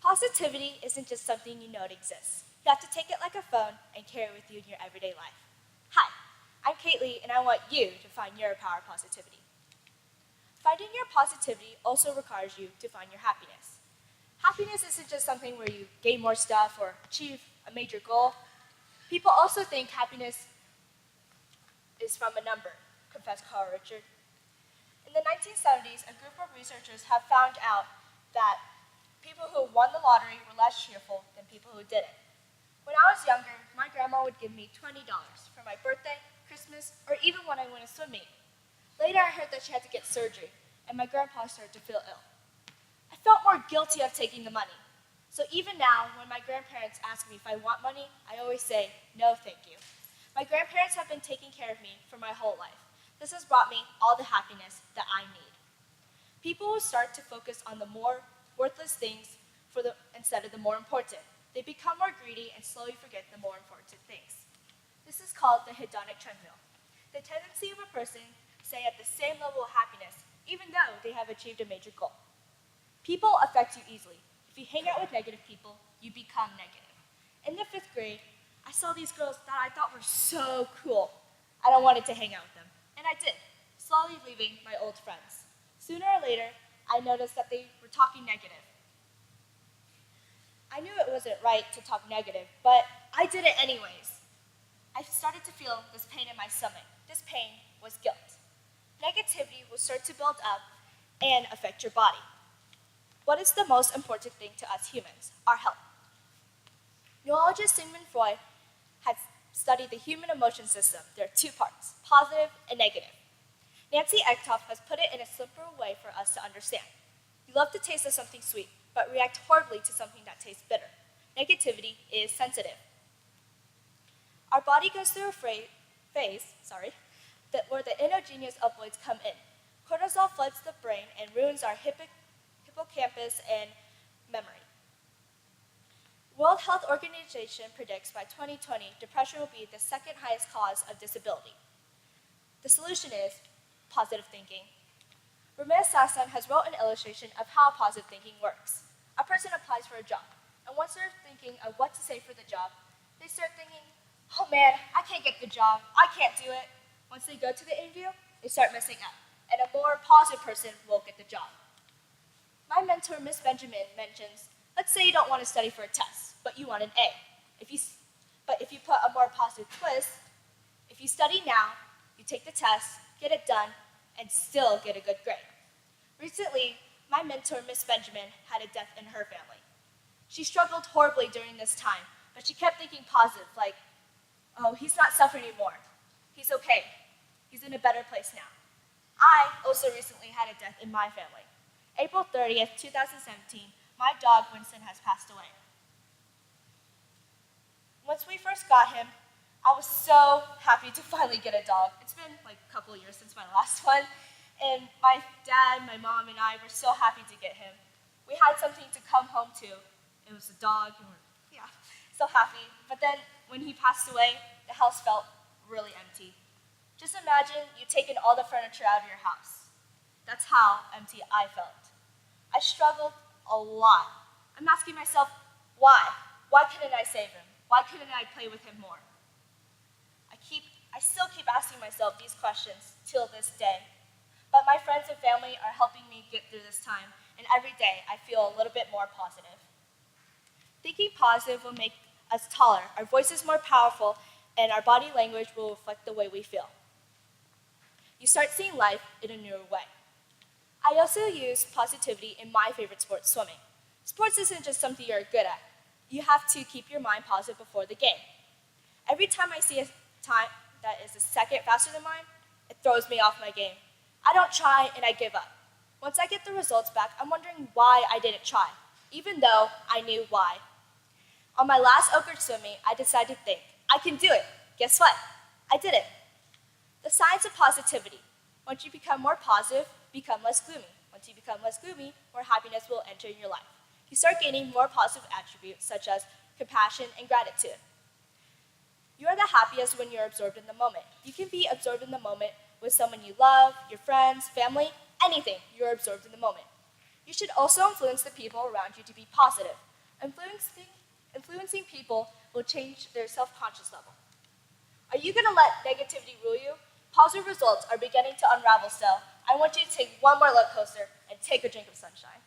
Positivity isn't just something you know it exists. You have to take it like a phone and carry it with you in your everyday life. Hi, I'm Kaylee, and I want you to find your power of positivity. Finding your positivity also requires you to find your happiness. Happiness isn't just something where you gain more stuff or achieve a major goal. People also think happiness is from a number, confessed Carl Richard. In the 1970s, a group of researchers have found out that people who won the lottery were less cheerful than people who didn't. When I was younger, my grandma would give me $20 for my birthday, Christmas, or even when I went to swim meet. Later, I heard that she had to get surgery, and my grandpa started to feel ill. I felt more guilty of taking the money. So even now, when my grandparents ask me if I want money, I always say, no, thank you. My grandparents have been taking care of me for my whole life. This has brought me all the happiness that I need. People will start to focus on the more worthless things instead of the more important. They become more greedy and slowly forget the more important things. This is called the hedonic treadmill. The tendency of a person to stay at the same level of happiness even though they have achieved a major goal. People affect you easily. If you hang out with negative people, you become negative. In the 5th grade, I saw these girls that I thought were so cool, and I wanted to hang out with them. And I did, slowly leaving my old friends. Sooner or later, I noticed that they were talking negative. I knew it wasn't right to talk negative, but I did it anyways. I started to feel this pain in my stomach. This pain was guilt. Negativity will start to build up and affect your body. What is the most important thing to us humans? Our health. Neurologist Sigmund Freud has studied the human emotion system. There are 2 parts, positive and negative. Nancy Eckhoff has put it in a simpler way for us to understand. You love the taste of something sweet, but react horribly to something that tastes bitter. Negativity is sensitive. Our body goes through a phase where the endogenous opioids come in. Cortisol floods the brain and ruins our hippocampus and memory. World Health Organization predicts by 2020, depression will be the 2nd highest cause of disability. The solution is positive thinking. Ramesh Sasson has wrote an illustration of how positive thinking works. A person applies for a job, and once they're thinking of what to say for the job, they start thinking, oh man, I can't get the job, I can't do it. Once they go to the interview, they start messing up, and a more positive person will get the job. My mentor, Miss Benjamin, mentions, let's say you don't want to study for a test, but you want an A. But if you put a more positive twist, if you study now, you take the test, get it done, and still get a good grade. Recently, my mentor, Miss Benjamin, had a death in her family. She struggled horribly during this time, but she kept thinking positive, like, oh, he's not suffering anymore. He's okay. He's in a better place now. I also recently had a death in my family. April 30th, 2017, my dog Winston has passed away. Once we first got him, I was so happy to finally get a dog. It's been like a couple of years since my last one, and my dad, my mom, and I were so happy to get him. We had something to come home to. It was a dog, and we're so happy. But then when he passed away, the house felt really empty. Just imagine you've taken all the furniture out of your house. That's how empty I felt. I struggled a lot. I'm asking myself, why? Why couldn't I save him? Why couldn't I play with him more? I still keep asking myself these questions till this day. But my friends and family are helping me get through this time, and every day I feel a little bit more positive. Thinking positive will make us taller, our voices more powerful, and our body language will reflect the way we feel. You start seeing life in a newer way. I also use positivity in my favorite sport, swimming. Sports isn't just something you're good at. You have to keep your mind positive before the game. Every time I see a time that is a second faster than mine, it throws me off my game. I don't try and I give up. Once I get the results back, I'm wondering why I didn't try, even though I knew why. On my last Oak Ridge swim meet, I decided to think, I can do it. Guess what? I did it. The science of positivity. Once you become more positive, become less gloomy. Once you become less gloomy, more happiness will enter in your life. You start gaining more positive attributes such as compassion and gratitude. You are the happiest when you're absorbed in the moment. You can be absorbed in the moment with someone you love, your friends, family, anything. You're absorbed in the moment. You should also influence the people around you to be positive. Influencing people will change their self-conscious level. Are you going to let negativity rule you? Positive results are beginning to unravel still. I want you to take one more look closer and take a drink of sunshine.